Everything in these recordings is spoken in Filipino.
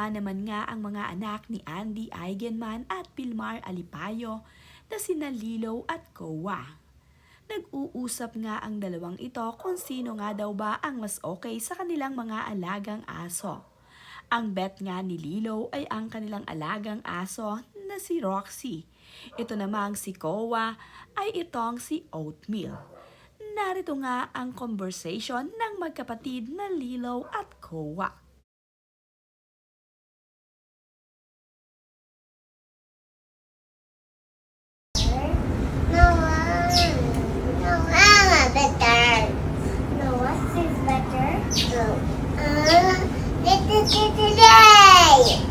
Nakakatuwa naman nga ang mga anak ni Andy Eigenman at Pilmar Alipayo na sina Lilo at Kowa. Nag-uusap nga ang dalawang ito kung sino nga daw ba ang mas okay sa kanilang mga alagang aso. Ang bet nga ni Lilo ay ang kanilang alagang aso na si Roxy. Ito namang si Kowa ay itong si Oatmeal. Narito nga ang conversation ng magkapatid na Lilo at Kowa. No one. No, I'm a better. No, what is better? No. Today.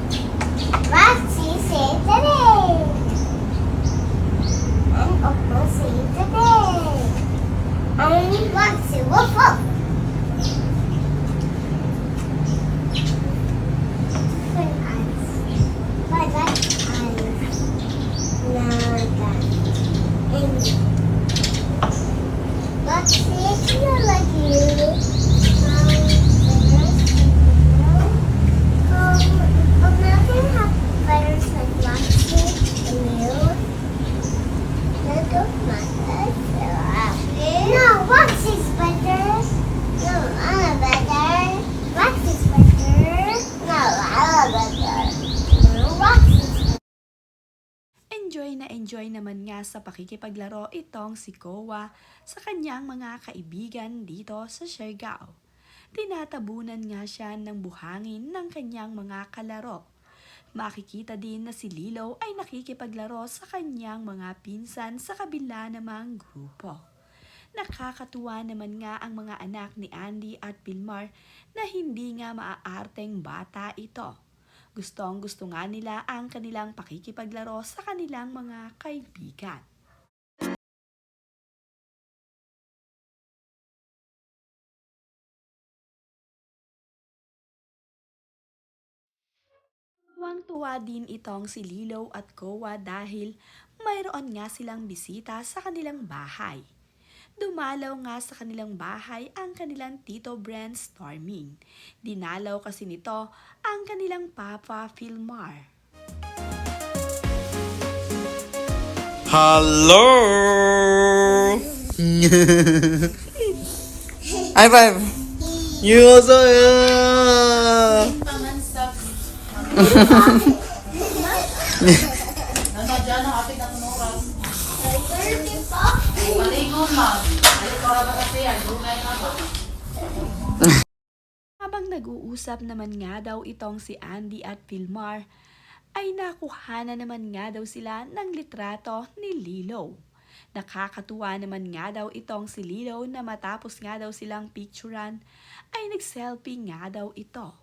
What she say today? And Oppo say today. And what she woof woof. Different eyes. But that eyes. Now that. And but it's not like you. Nothing have feathers like Roxy and you. That don't matter. No, Roxy's better. No, I'm better. Roxy's better. No, I'm better. No, Roxy's Enjoy naman nga sa pakikipaglaro itong si Kowa sa kanyang mga kaibigan dito sa Siargao. Tinatabunan nga siya ng buhangin ng kanyang mga kalaro. Makikita din na si Lilo ay nakikipaglaro sa kanyang mga pinsan sa kabila namang grupo. Nakakatuwa naman nga ang mga anak ni Andy at Pilmar na hindi nga maaarteng bata ito. Gustong gusto nga nila ang kanilang pakikipaglaro sa kanilang mga kaibigan. Tuwang-tuwa din itong si Lilo at Kowa dahil mayroon nga silang bisita sa kanilang bahay. Dumalaw nga sa kanilang bahay ang kanilang Tito Brainstorming. Dinalaw kasi nito ang kanilang Papa Filmar. Hello! High five! You also! Habang nag-uusap naman nga daw itong si Andy at Pilmar, ay nakuha naman nga daw sila ng litrato ni Lilo. Nakakatuwa naman nga daw itong si Lilo na matapos nga daw silang picturean ay nag-selfie nga daw ito.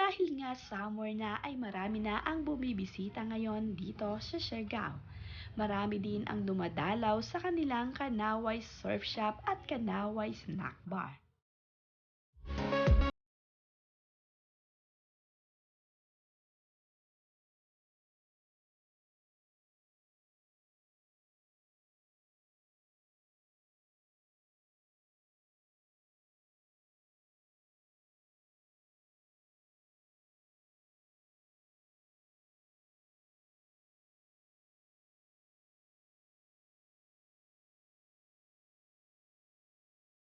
Dahil nga summer na ay marami na ang bumibisita ngayon dito sa Siargao. Marami din ang dumadalaw sa kanilang Kanaway Surf Shop at Kanaway Snack Bar.